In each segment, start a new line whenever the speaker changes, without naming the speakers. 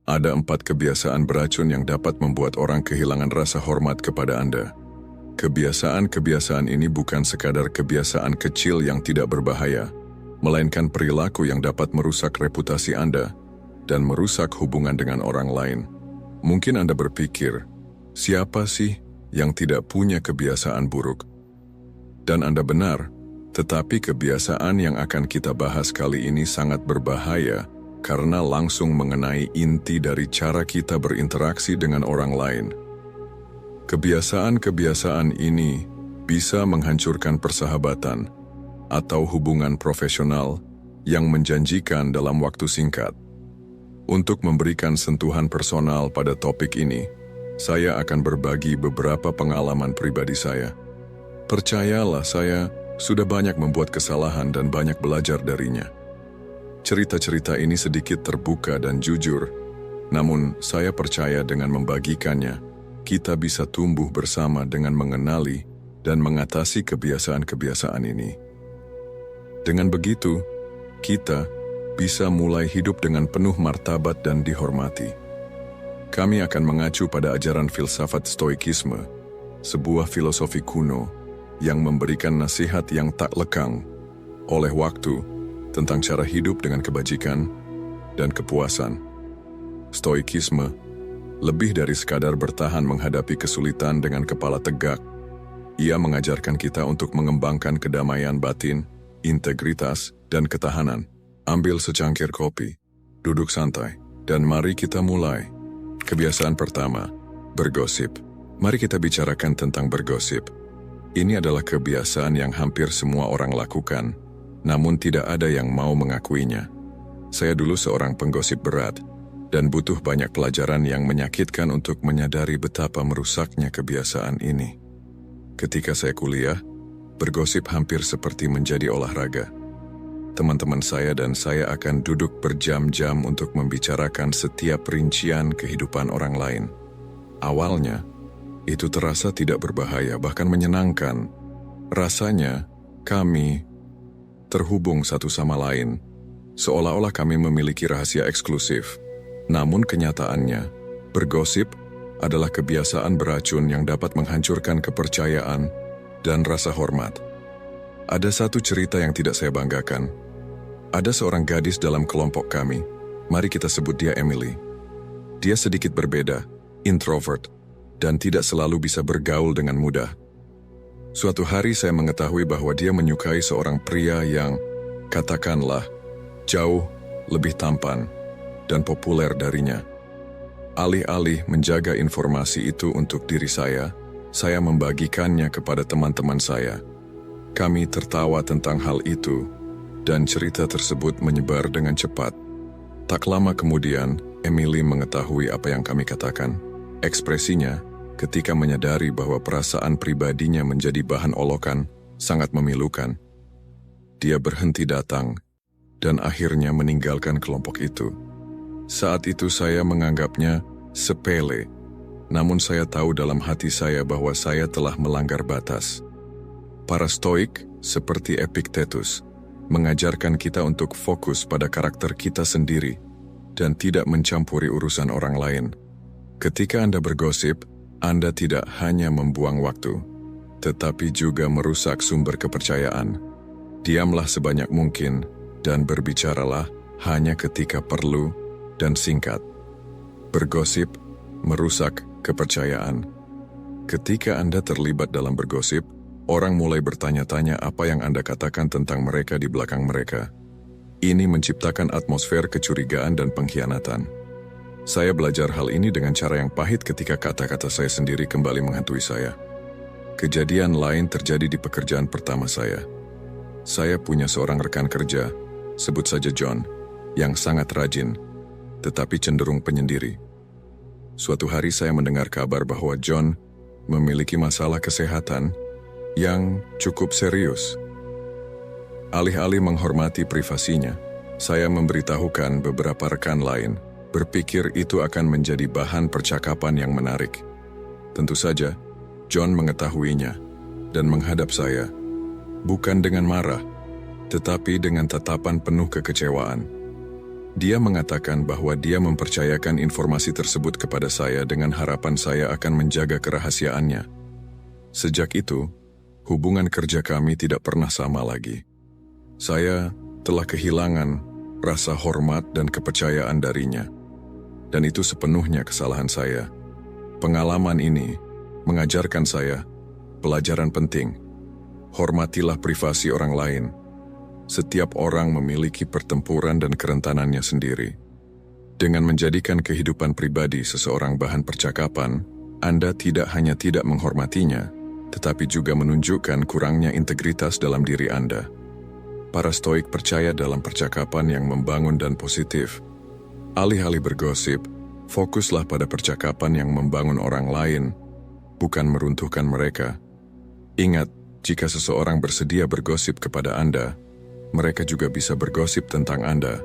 Ada 4 kebiasaan beracun yang dapat membuat orang kehilangan rasa hormat kepada Anda. Kebiasaan-kebiasaan ini bukan sekadar kebiasaan kecil yang tidak berbahaya, melainkan perilaku yang dapat merusak reputasi Anda dan merusak hubungan dengan orang lain. Mungkin Anda berpikir, siapa sih yang tidak punya kebiasaan buruk? Dan Anda benar, tetapi kebiasaan yang akan kita bahas kali ini sangat berbahaya karena langsung mengenai inti dari cara kita berinteraksi dengan orang lain. Kebiasaan-kebiasaan ini bisa menghancurkan persahabatan atau hubungan profesional yang menjanjikan dalam waktu singkat. Untuk memberikan sentuhan personal pada topik ini, saya akan berbagi beberapa pengalaman pribadi saya. Percayalah, saya sudah banyak membuat kesalahan dan banyak belajar darinya. Cerita-cerita ini sedikit terbuka dan jujur, namun saya percaya dengan membagikannya, kita bisa tumbuh bersama dengan mengenali dan mengatasi kebiasaan-kebiasaan ini. Dengan begitu, kita bisa mulai hidup dengan penuh martabat dan dihormati. Kami akan mengacu pada ajaran filsafat Stoikisme, sebuah filosofi kuno yang memberikan nasihat yang tak lekang oleh waktu tentang cara hidup dengan kebajikan dan kepuasan. Stoikisme lebih dari sekadar bertahan menghadapi kesulitan dengan kepala tegak. Ia mengajarkan kita untuk mengembangkan kedamaian batin, integritas, dan ketahanan. Ambil secangkir kopi, duduk santai, dan mari kita mulai. Kebiasaan pertama, bergosip. Mari kita bicarakan tentang bergosip. Ini adalah kebiasaan yang hampir semua orang lakukan, namun tidak ada yang mau mengakuinya. Saya dulu seorang penggosip berat, dan butuh banyak pelajaran yang menyakitkan untuk menyadari betapa merusaknya kebiasaan ini. Ketika saya kuliah, bergosip hampir seperti menjadi olahraga. Teman-teman saya dan saya akan duduk berjam-jam untuk membicarakan setiap rincian kehidupan orang lain. Awalnya, itu terasa tidak berbahaya, bahkan menyenangkan. Rasanya, kami terhubung satu sama lain, seolah-olah kami memiliki rahasia eksklusif. Namun kenyataannya, bergosip adalah kebiasaan beracun yang dapat menghancurkan kepercayaan dan rasa hormat. Ada satu cerita yang tidak saya banggakan. Ada seorang gadis dalam kelompok kami, mari kita sebut dia Emily. Dia sedikit berbeda, introvert, dan tidak selalu bisa bergaul dengan mudah. Suatu hari saya mengetahui bahwa dia menyukai seorang pria yang, katakanlah, jauh lebih tampan dan populer darinya. Alih-alih menjaga informasi itu untuk diri saya membagikannya kepada teman-teman saya. Kami tertawa tentang hal itu, dan cerita tersebut menyebar dengan cepat. Tak lama kemudian, Emily mengetahui apa yang kami katakan. Ekspresinya, ketika menyadari bahwa perasaan pribadinya menjadi bahan olokan, sangat memilukan. Dia berhenti datang, dan akhirnya meninggalkan kelompok itu. Saat itu saya menganggapnya sepele, namun saya tahu dalam hati saya bahwa saya telah melanggar batas. Para Stoik, seperti Epictetus, mengajarkan kita untuk fokus pada karakter kita sendiri dan tidak mencampuri urusan orang lain. Ketika Anda bergosip, Anda tidak hanya membuang waktu, tetapi juga merusak sumber kepercayaan. Diamlah sebanyak mungkin dan berbicaralah hanya ketika perlu dan singkat. Bergosip merusak kepercayaan. Ketika Anda terlibat dalam bergosip, orang mulai bertanya-tanya apa yang Anda katakan tentang mereka di belakang mereka. Ini menciptakan atmosfer kecurigaan dan pengkhianatan. Saya belajar hal ini dengan cara yang pahit ketika kata-kata saya sendiri kembali menghantui saya. Kejadian lain terjadi di pekerjaan pertama saya. Saya punya seorang rekan kerja, sebut saja John, yang sangat rajin, tetapi cenderung penyendiri. Suatu hari saya mendengar kabar bahwa John memiliki masalah kesehatan yang cukup serius. Alih-alih menghormati privasinya, saya memberitahukan beberapa rekan lain, berpikir itu akan menjadi bahan percakapan yang menarik. Tentu saja, John mengetahuinya dan menghadap saya, bukan dengan marah, tetapi dengan tatapan penuh kekecewaan. Dia mengatakan bahwa dia mempercayakan informasi tersebut kepada saya dengan harapan saya akan menjaga kerahasiaannya. Sejak itu, hubungan kerja kami tidak pernah sama lagi. Saya telah kehilangan rasa hormat dan kepercayaan darinya. Dan itu sepenuhnya kesalahan saya. Pengalaman ini mengajarkan saya pelajaran penting. Hormatilah privasi orang lain. Setiap orang memiliki pertempuran dan kerentanannya sendiri. Dengan menjadikan kehidupan pribadi seseorang bahan percakapan, Anda tidak hanya tidak menghormatinya, tetapi juga menunjukkan kurangnya integritas dalam diri Anda. Para Stoik percaya dalam percakapan yang membangun dan positif. Alih-alih bergosip, fokuslah pada percakapan yang membangun orang lain, bukan meruntuhkan mereka. Ingat, jika seseorang bersedia bergosip kepada Anda, mereka juga bisa bergosip tentang Anda.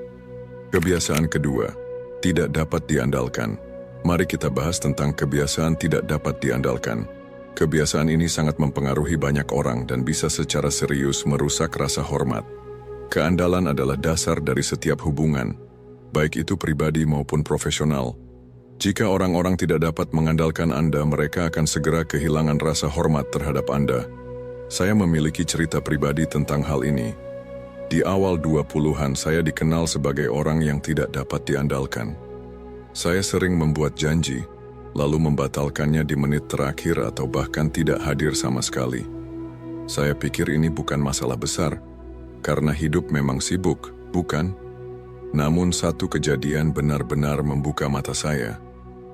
Kebiasaan kedua, tidak dapat diandalkan. Mari kita bahas tentang kebiasaan tidak dapat diandalkan. Kebiasaan ini sangat mempengaruhi banyak orang dan bisa secara serius merusak rasa hormat. Keandalan adalah dasar dari setiap hubungan, baik itu pribadi maupun profesional. Jika orang-orang tidak dapat mengandalkan Anda, mereka akan segera kehilangan rasa hormat terhadap Anda. Saya memiliki cerita pribadi tentang hal ini. Di awal 20-an saya dikenal sebagai orang yang tidak dapat diandalkan. Saya sering membuat janji, lalu membatalkannya di menit terakhir atau bahkan tidak hadir sama sekali. Saya pikir ini bukan masalah besar, karena hidup memang sibuk, bukan? Namun satu kejadian benar-benar membuka mata saya.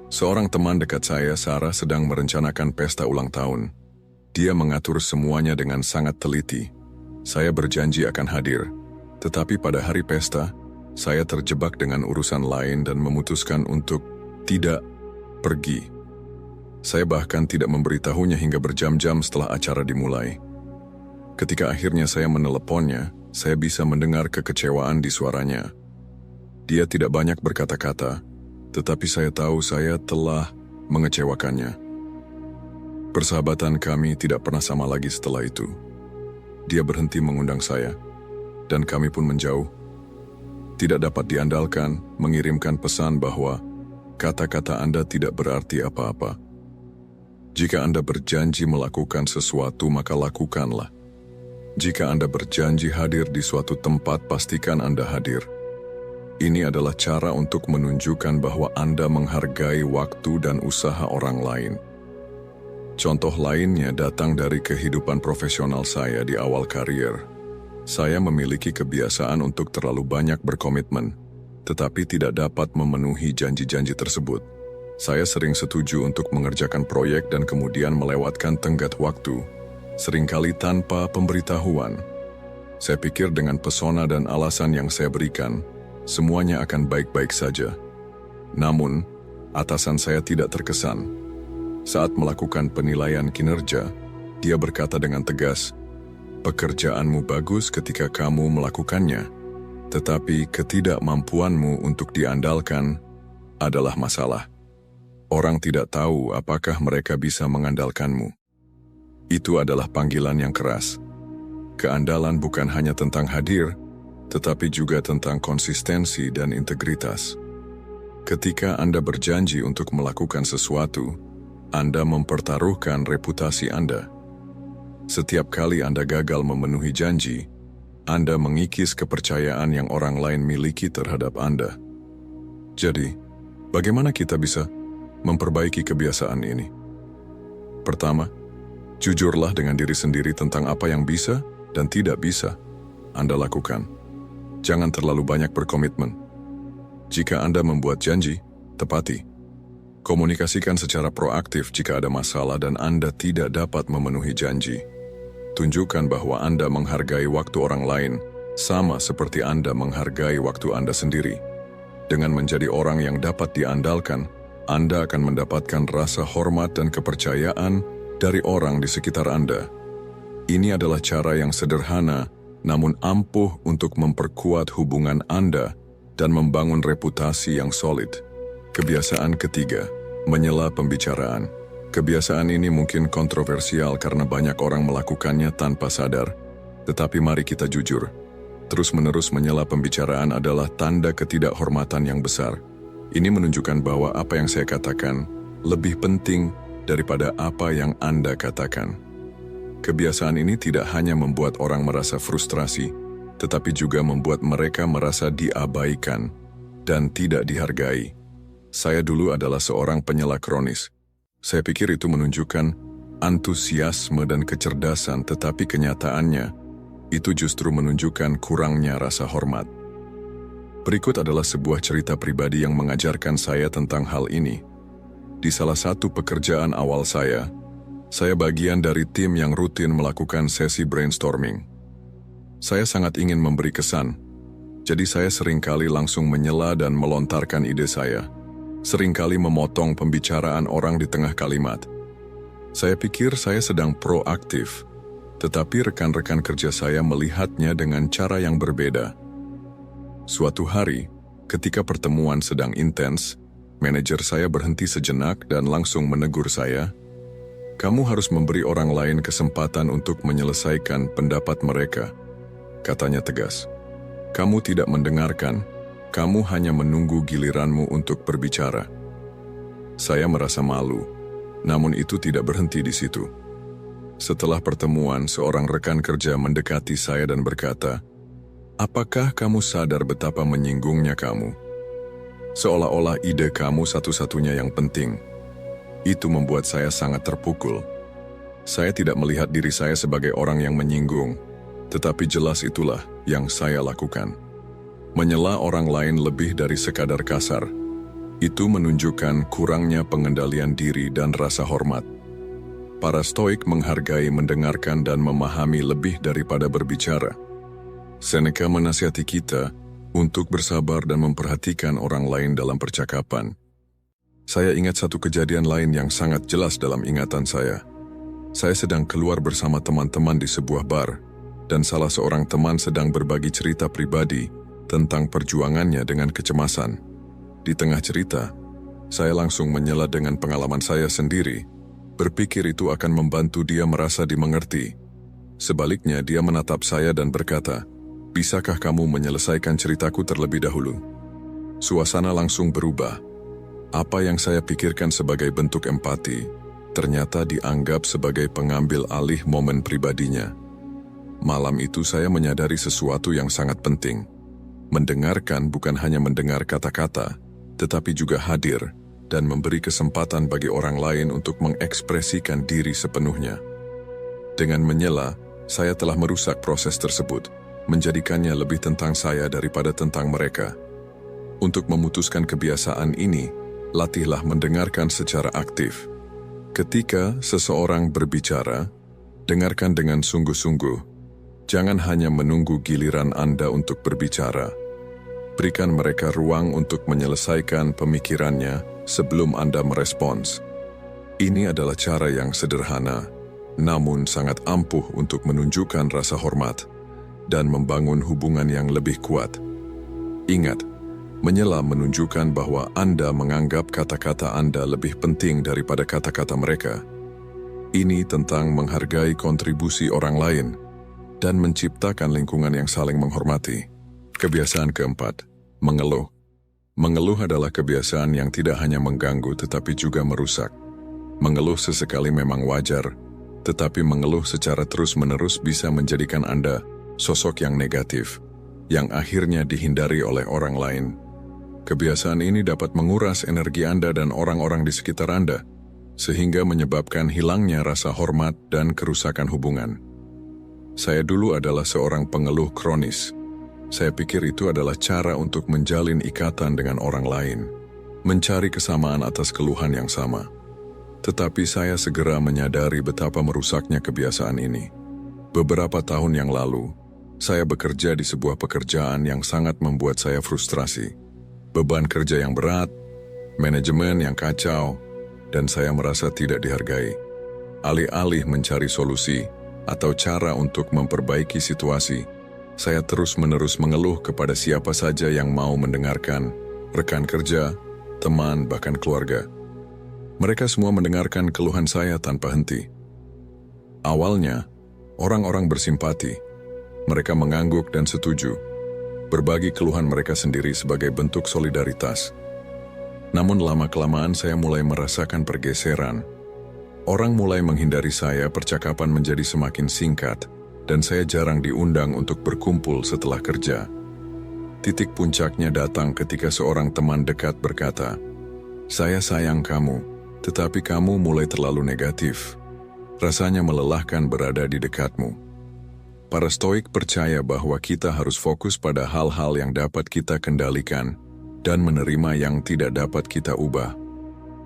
Seorang teman dekat saya, Sarah, sedang merencanakan pesta ulang tahun. Dia mengatur semuanya dengan sangat teliti. Saya berjanji akan hadir, tetapi pada hari pesta, saya terjebak dengan urusan lain dan memutuskan untuk tidak pergi. Saya bahkan tidak memberitahunya hingga berjam-jam setelah acara dimulai. Ketika akhirnya saya meneleponnya, saya bisa mendengar kekecewaan di suaranya. Dia tidak banyak berkata-kata, tetapi saya tahu saya telah mengecewakannya. Persahabatan kami tidak pernah sama lagi setelah itu. Dia berhenti mengundang saya, dan kami pun menjauh. Tidak dapat diandalkan, mengirimkan pesan bahwa kata-kata Anda tidak berarti apa-apa. Jika Anda berjanji melakukan sesuatu, maka lakukanlah. Jika Anda berjanji hadir di suatu tempat, pastikan Anda hadir. Ini adalah cara untuk menunjukkan bahwa Anda menghargai waktu dan usaha orang lain. Contoh lainnya datang dari kehidupan profesional saya di awal karier. Saya memiliki kebiasaan untuk terlalu banyak berkomitmen, tetapi tidak dapat memenuhi janji-janji tersebut. Saya sering setuju untuk mengerjakan proyek dan kemudian melewatkan tenggat waktu, seringkali tanpa pemberitahuan. Saya pikir dengan pesona dan alasan yang saya berikan, semuanya akan baik-baik saja. Namun, atasan saya tidak terkesan. Saat melakukan penilaian kinerja, dia berkata dengan tegas, "Pekerjaanmu bagus ketika kamu melakukannya, tetapi ketidakmampuanmu untuk diandalkan adalah masalah. Orang tidak tahu apakah mereka bisa mengandalkanmu." Itu adalah panggilan yang keras. Keandalan bukan hanya tentang hadir, tetapi juga tentang konsistensi dan integritas. Ketika Anda berjanji untuk melakukan sesuatu, Anda mempertaruhkan reputasi Anda. Setiap kali Anda gagal memenuhi janji, Anda mengikis kepercayaan yang orang lain miliki terhadap Anda. Jadi, bagaimana kita bisa memperbaiki kebiasaan ini? Pertama, jujurlah dengan diri sendiri tentang apa yang bisa dan tidak bisa Anda lakukan. Jangan terlalu banyak berkomitmen. Jika Anda membuat janji, tepati. Komunikasikan secara proaktif jika ada masalah dan Anda tidak dapat memenuhi janji. Tunjukkan bahwa Anda menghargai waktu orang lain, sama seperti Anda menghargai waktu Anda sendiri. Dengan menjadi orang yang dapat diandalkan, Anda akan mendapatkan rasa hormat dan kepercayaan dari orang di sekitar Anda. Ini adalah cara yang sederhana, namun ampuh untuk memperkuat hubungan Anda dan membangun reputasi yang solid. Kebiasaan ketiga, menyela pembicaraan. Kebiasaan ini mungkin kontroversial karena banyak orang melakukannya tanpa sadar. Tetapi mari kita jujur, terus-menerus menyela pembicaraan adalah tanda ketidakhormatan yang besar. Ini menunjukkan bahwa apa yang saya katakan lebih penting daripada apa yang Anda katakan. Kebiasaan ini tidak hanya membuat orang merasa frustrasi, tetapi juga membuat mereka merasa diabaikan dan tidak dihargai. Saya dulu adalah seorang penyela kronis. Saya pikir itu menunjukkan antusiasme dan kecerdasan, tetapi kenyataannya itu justru menunjukkan kurangnya rasa hormat. Berikut adalah sebuah cerita pribadi yang mengajarkan saya tentang hal ini. Di salah satu pekerjaan awal saya bagian dari tim yang rutin melakukan sesi brainstorming. Saya sangat ingin memberi kesan, jadi saya seringkali langsung menyela dan melontarkan ide saya. Seringkali memotong pembicaraan orang di tengah kalimat. Saya pikir saya sedang proaktif, tetapi rekan-rekan kerja saya melihatnya dengan cara yang berbeda. Suatu hari, ketika pertemuan sedang intens, manajer saya berhenti sejenak dan langsung menegur saya. "Kamu harus memberi orang lain kesempatan untuk menyelesaikan pendapat mereka," katanya tegas. "Kamu tidak mendengarkan, kamu hanya menunggu giliranmu untuk berbicara." Saya merasa malu, namun itu tidak berhenti di situ. Setelah pertemuan, seorang rekan kerja mendekati saya dan berkata, "Apakah kamu sadar betapa menyinggungnya kamu? Seolah-olah ide kamu satu-satunya yang penting." Itu membuat saya sangat terpukul. Saya tidak melihat diri saya sebagai orang yang menyinggung, tetapi jelas itulah yang saya lakukan. Menyela orang lain lebih dari sekadar kasar. Itu menunjukkan kurangnya pengendalian diri dan rasa hormat. Para Stoik menghargai, mendengarkan, dan memahami lebih daripada berbicara. Seneca menasihati kita untuk bersabar dan memperhatikan orang lain dalam percakapan. Saya ingat satu kejadian lain yang sangat jelas dalam ingatan saya. Saya sedang keluar bersama teman-teman di sebuah bar, dan salah seorang teman sedang berbagi cerita pribadi tentang perjuangannya dengan kecemasan. Di tengah cerita, saya langsung menyela dengan pengalaman saya sendiri, berpikir itu akan membantu dia merasa dimengerti. Sebaliknya, dia menatap saya dan berkata, "Bisakah kamu menyelesaikan ceritaku terlebih dahulu?" Suasana langsung berubah. Apa yang saya pikirkan sebagai bentuk empati, ternyata dianggap sebagai pengambil alih momen pribadinya. Malam itu saya menyadari sesuatu yang sangat penting. Mendengarkan bukan hanya mendengar kata-kata, tetapi juga hadir dan memberi kesempatan bagi orang lain untuk mengekspresikan diri sepenuhnya. Dengan menyela, saya telah merusak proses tersebut, menjadikannya lebih tentang saya daripada tentang mereka. Untuk memutuskan kebiasaan ini, latihlah mendengarkan secara aktif. Ketika seseorang berbicara, dengarkan dengan sungguh-sungguh. Jangan hanya menunggu giliran Anda untuk berbicara. Berikan mereka ruang untuk menyelesaikan pemikirannya sebelum Anda merespons. Ini adalah cara yang sederhana, namun sangat ampuh untuk menunjukkan rasa hormat dan membangun hubungan yang lebih kuat. Ingat, menyela menunjukkan bahwa Anda menganggap kata-kata Anda lebih penting daripada kata-kata mereka. Ini tentang menghargai kontribusi orang lain dan menciptakan lingkungan yang saling menghormati. Kebiasaan keempat, mengeluh. Mengeluh adalah kebiasaan yang tidak hanya mengganggu tetapi juga merusak. Mengeluh sesekali memang wajar, tetapi mengeluh secara terus-menerus bisa menjadikan Anda sosok yang negatif, yang akhirnya dihindari oleh orang lain. Kebiasaan ini dapat menguras energi Anda dan orang-orang di sekitar Anda, sehingga menyebabkan hilangnya rasa hormat dan kerusakan hubungan. Saya dulu adalah seorang pengeluh kronis. Saya pikir itu adalah cara untuk menjalin ikatan dengan orang lain, mencari kesamaan atas keluhan yang sama. Tetapi saya segera menyadari betapa merusaknya kebiasaan ini. Beberapa tahun yang lalu, saya bekerja di sebuah pekerjaan yang sangat membuat saya frustrasi. Beban kerja yang berat, manajemen yang kacau, dan saya merasa tidak dihargai. Alih-alih mencari solusi atau cara untuk memperbaiki situasi, saya terus-menerus mengeluh kepada siapa saja yang mau mendengarkan, rekan kerja, teman, bahkan keluarga. Mereka semua mendengarkan keluhan saya tanpa henti. Awalnya, orang-orang bersimpati, Mereka mengangguk dan setuju, berbagi keluhan mereka sendiri sebagai bentuk solidaritas. Namun lama-kelamaan saya mulai merasakan pergeseran. Orang mulai menghindari saya, percakapan menjadi semakin singkat, dan saya jarang diundang untuk berkumpul setelah kerja. Titik puncaknya datang ketika seorang teman dekat berkata, "Saya sayang kamu, tetapi kamu mulai terlalu negatif. Rasanya melelahkan berada di dekatmu." Para Stoik percaya bahwa kita harus fokus pada hal-hal yang dapat kita kendalikan dan menerima yang tidak dapat kita ubah.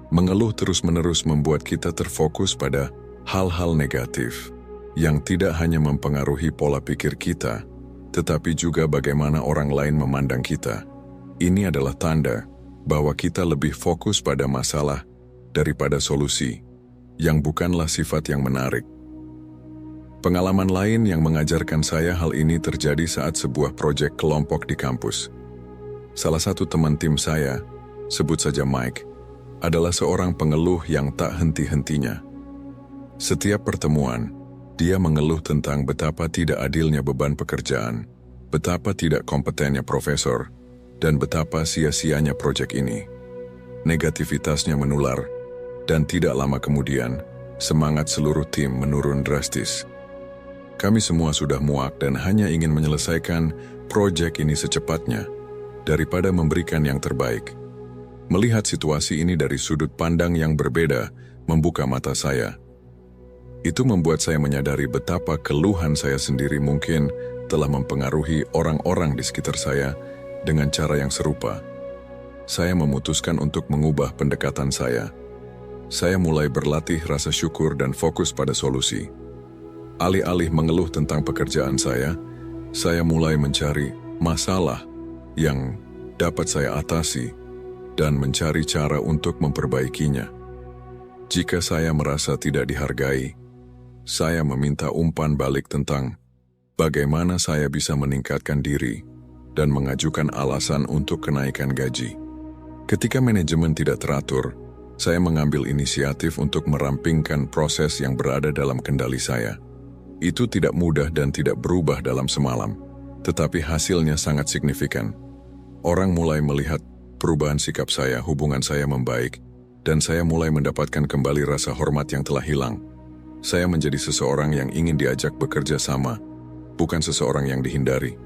Mengeluh terus-menerus membuat kita terfokus pada hal-hal negatif yang tidak hanya mempengaruhi pola pikir kita, tetapi juga bagaimana orang lain memandang kita. Ini adalah tanda bahwa kita lebih fokus pada masalah daripada solusi, yang bukanlah sifat yang menarik. Pengalaman lain yang mengajarkan saya hal ini terjadi saat sebuah proyek kelompok di kampus. Salah satu teman tim saya, sebut saja Mike, adalah seorang pengeluh yang tak henti-hentinya. Setiap pertemuan, dia mengeluh tentang betapa tidak adilnya beban pekerjaan, betapa tidak kompetennya profesor, dan betapa sia-sianya proyek ini. Negativitasnya menular, dan tidak lama kemudian, semangat seluruh tim menurun drastis. Kami semua sudah muak dan hanya ingin menyelesaikan proyek ini secepatnya, daripada memberikan yang terbaik. Melihat situasi ini dari sudut pandang yang berbeda, membuka mata saya. Itu membuat saya menyadari betapa keluhan saya sendiri mungkin telah mempengaruhi orang-orang di sekitar saya dengan cara yang serupa. Saya memutuskan untuk mengubah pendekatan saya. Saya mulai berlatih rasa syukur dan fokus pada solusi. Alih-alih mengeluh tentang pekerjaan saya mulai mencari masalah yang dapat saya atasi dan mencari cara untuk memperbaikinya. Jika saya merasa tidak dihargai, saya meminta umpan balik tentang bagaimana saya bisa meningkatkan diri dan mengajukan alasan untuk kenaikan gaji. Ketika manajemen tidak teratur, saya mengambil inisiatif untuk merampingkan proses yang berada dalam kendali saya. Itu tidak mudah dan tidak berubah dalam semalam, tetapi hasilnya sangat signifikan. Orang mulai melihat perubahan sikap saya, hubungan saya membaik, dan saya mulai mendapatkan kembali rasa hormat yang telah hilang. Saya menjadi seseorang yang ingin diajak bekerja sama, bukan seseorang yang dihindari.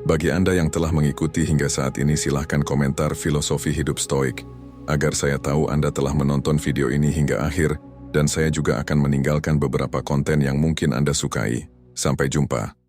Bagi Anda yang telah mengikuti hingga saat ini, silahkan komentar filosofi hidup Stoik, agar saya tahu Anda telah menonton video ini hingga akhir, dan saya juga akan meninggalkan beberapa konten yang mungkin Anda sukai. Sampai jumpa.